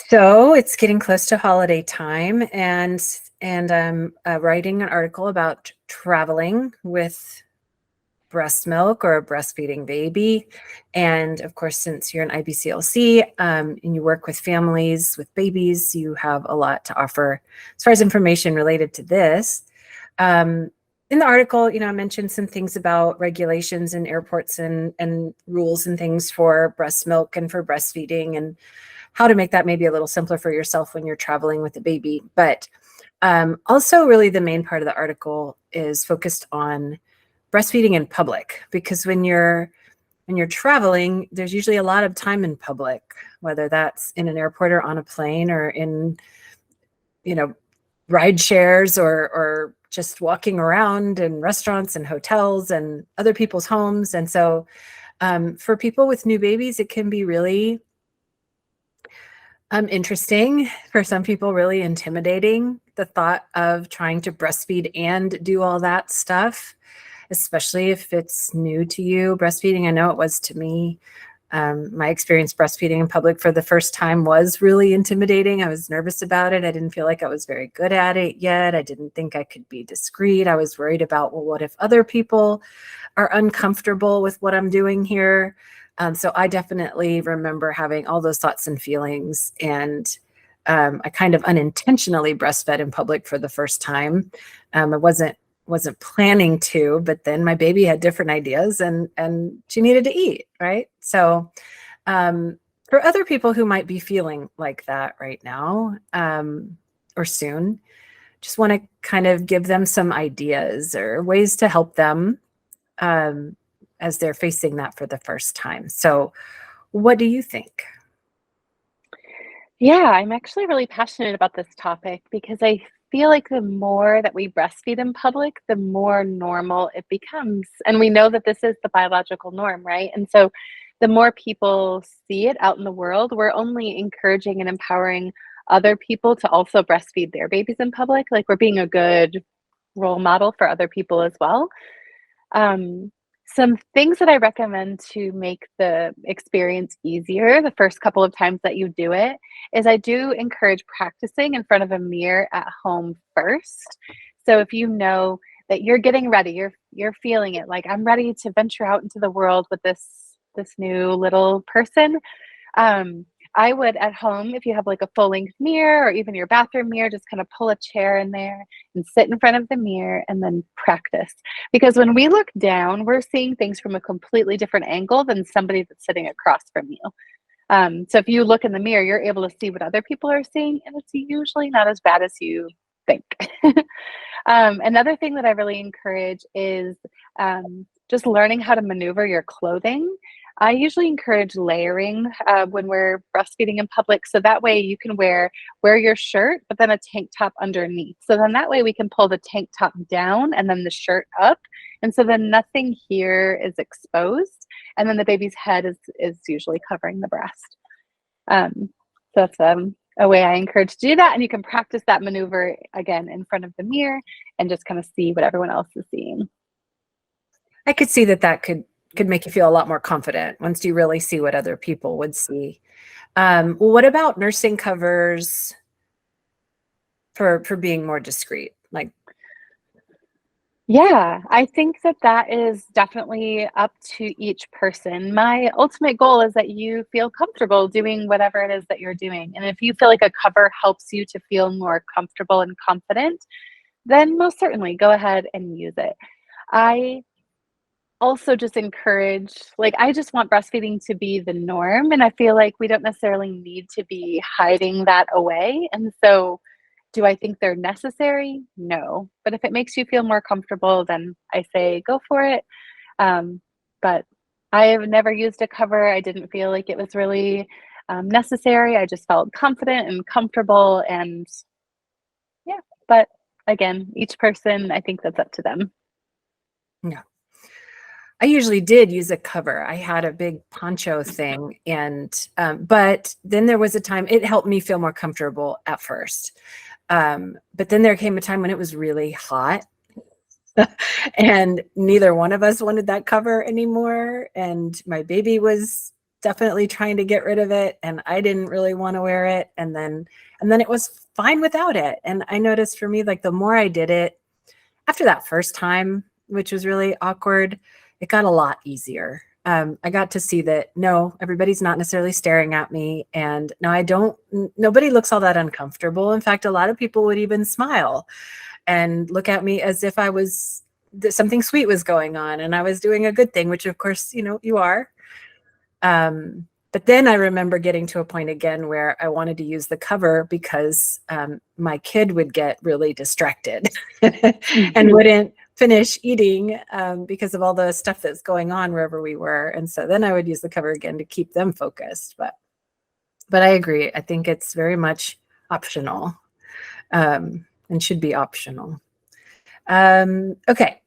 So it's getting close to holiday time, and I'm writing an article about traveling with breast milk or a breastfeeding baby. And of course, since you're an IBCLC and you work with families with babies, you have a lot to offer as far as information related to this. In the article, I mentioned some things about regulations in airports and rules and things for breast milk and for breastfeeding, and how to make that maybe a little simpler for yourself when you're traveling with a baby. But also really the main part of the article is focused on breastfeeding in public, because when you're traveling, there's usually a lot of time in public, whether that's in an airport or on a plane or in, ride shares or just walking around in restaurants and hotels and other people's homes. And so for people with new babies, it can be really interesting. For some people, really intimidating, the thought of trying to breastfeed and do all that stuff, especially if it's new to you. Breastfeeding, I know it was to me. My experience breastfeeding in public for the first time was really intimidating. I was nervous about it. I didn't feel like I was very good at it yet. I didn't think I could be discreet. I was worried about, well, what if other people are uncomfortable with what I'm doing here? So I definitely remember having all those thoughts and feelings, and I kind of unintentionally breastfed in public for the first time. I wasn't planning to, but then my baby had different ideas and she needed to eat, right? So for other people who might be feeling like that right now or soon, just want to kind of give them some ideas or ways to help them as they're facing that for the first time. So what do you think? Yeah, I'm actually really passionate about this topic because I feel like the more that we breastfeed in public, the more normal it becomes. And we know that this is the biological norm, right? And so the more people see it out in the world, we're only encouraging and empowering other people to also breastfeed their babies in public. Like we're being a good role model for other people as well. Um, some things that I recommend to make the experience easier the first couple of times that you do it is I do encourage practicing in front of a mirror at home first. So if you know that you're getting ready, you're feeling it, like I'm ready to venture out into the world with this new little person. Um, I would at home, if you have like a full length mirror or even your bathroom mirror, just kind of pull a chair in there and sit in front of the mirror and then practice. Because when we look down, we're seeing things from a completely different angle than somebody that's sitting across from you. So if you look in the mirror, you're able to see what other people are seeing, and it's usually not as bad as you think. Another thing that I really encourage is just learning how to maneuver your clothing. I usually encourage layering when we're breastfeeding in public, so that way you can wear your shirt, but then a tank top underneath. So then that way we can pull the tank top down and then the shirt up, and so then nothing here is exposed, and then the baby's head is usually covering the breast. So that's a way I encourage to do that, and you can practice that maneuver again in front of the mirror and just kind of see what everyone else is seeing. I could see that could make you feel a lot more confident once you really see what other people would see. Well, what about nursing covers for being more discreet? Like, Yeah, I think that is definitely up to each person. My ultimate goal is that you feel comfortable doing whatever it is that you're doing. And if you feel like a cover helps you to feel more comfortable and confident, then most certainly go ahead and use it. I also just encourage, like, I just want breastfeeding to be the norm, and I feel like we don't necessarily need to be hiding that away. And so, do I think they're necessary? No. But if it makes you feel more comfortable, then I say go for it. But I have never used a cover. I didn't feel like it was really necessary. I just felt confident and comfortable. And yeah, but again, each person, I think that's up to them. yeah. I usually did use a cover. I had a big poncho thing, and but then there was a time it helped me feel more comfortable at first. But then there came a time when it was really hot and neither one of us wanted that cover anymore. And my baby was definitely trying to get rid of it, and I didn't really want to wear it. And then it was fine without it. And I noticed for me, like the more I did it after that first time, which was really awkward, it got a lot easier. I got to see that, no, everybody's not necessarily staring at me. And no, nobody looks all that uncomfortable. In fact, a lot of people would even smile and look at me as if something sweet was going on and I was doing a good thing, which of course, you are. But then I remember getting to a point again where I wanted to use the cover because my kid would get really distracted and wouldn't finish eating because of all the stuff that's going on wherever we were. And so then I would use the cover again to keep them focused. But I agree. I think it's very much optional and should be optional. Okay.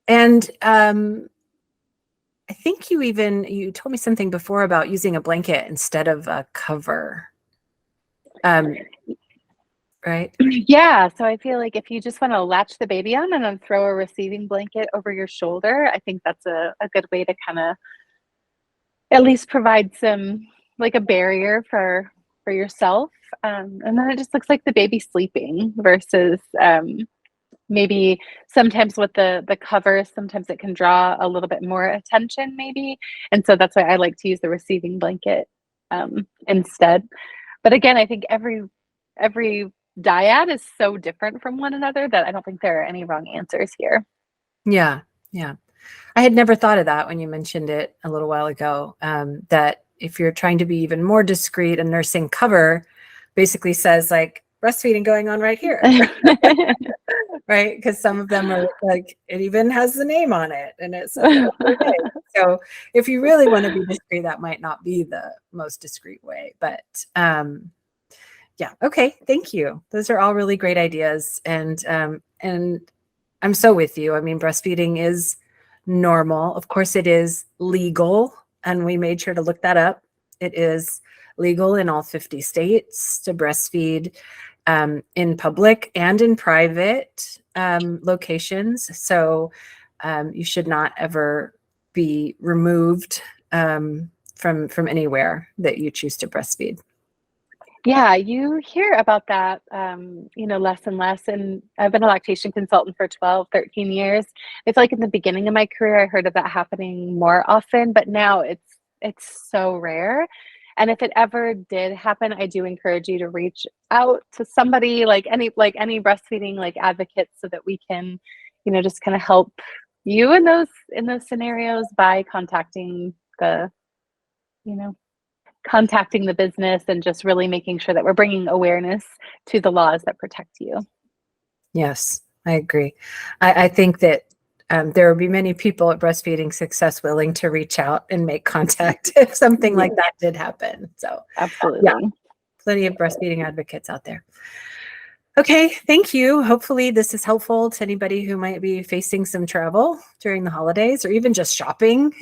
And I think you told me something before about using a blanket instead of a cover. Right? Yeah. So I feel like if you just want to latch the baby on and then throw a receiving blanket over your shoulder, I think that's a good way to kind of at least provide some, like, a barrier for yourself. And then it just looks like the baby sleeping versus maybe sometimes with the cover, sometimes it can draw a little bit more attention maybe. And so that's why I like to use the receiving blanket instead. But again, I think every dyad is so different from one another that I don't think there are any wrong answers here. Yeah. Yeah. I had never thought of that when you mentioned it a little while ago, that if you're trying to be even more discreet, a nursing cover basically says like breastfeeding going on right here. Right? Because some of them are like, it even has the name on it and it's so if you really want to be discreet, that might not be the most discreet way. But yeah, okay, thank you. Those are all really great ideas. And I'm so with you. I mean, breastfeeding is normal. Of course, it is legal, and we made sure to look that up. It is legal in all 50 states to breastfeed in public and in private locations. So you should not ever be removed from anywhere that you choose to breastfeed. Yeah, you hear about that, less and less. And I've been a lactation consultant for 12, 13 years. I feel like in the beginning of my career, I heard of that happening more often, but now it's so rare. And if it ever did happen, I do encourage you to reach out to somebody like any breastfeeding like advocates so that we can, just kind of help you in those scenarios by contacting the business and just really making sure that we're bringing awareness to the laws that protect you. Yes, I agree. I think that there will be many people at Breastfeeding Success willing to reach out and make contact if something like that did happen. So absolutely. Yeah, plenty of breastfeeding advocates out there. Okay, thank you. Hopefully this is helpful to anybody who might be facing some travel during the holidays or even just shopping.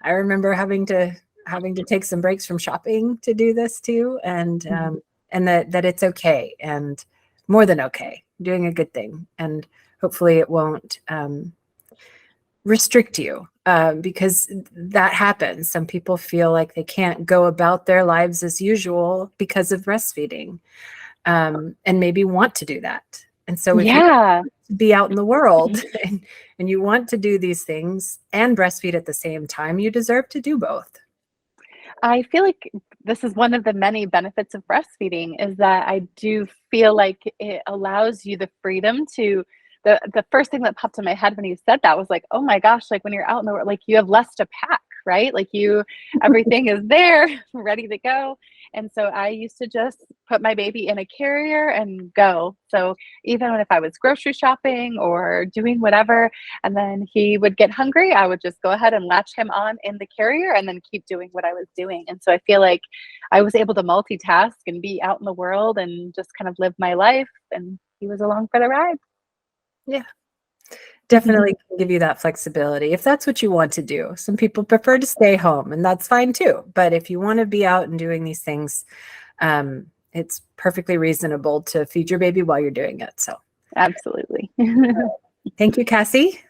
I remember having to take some breaks from shopping to do this too, and that it's okay and more than okay, doing a good thing, and hopefully it won't restrict you because that happens. Some people feel like they can't go about their lives as usual because of breastfeeding, and maybe want to do that. And so if you want to be out in the world and you want to do these things and breastfeed at the same time, you deserve to do both. I feel like this is one of the many benefits of breastfeeding is that I do feel like it allows you the freedom to the first thing that popped in my head when you said that was like, oh my gosh, like when you're out in the world, like you have less to pack, right? Like everything is there, ready to go. And so I used to just put my baby in a carrier and go. So even if I was grocery shopping or doing whatever, and then he would get hungry, I would just go ahead and latch him on in the carrier and then keep doing what I was doing. And so I feel like I was able to multitask and be out in the world and just kind of live my life. And he was along for the ride. Yeah, definitely can give you that flexibility if that's what you want to do. Some people prefer to stay home, and that's fine too. But if you want to be out and doing these things, it's perfectly reasonable to feed your baby while you're doing it. So absolutely. Thank you, Cassie.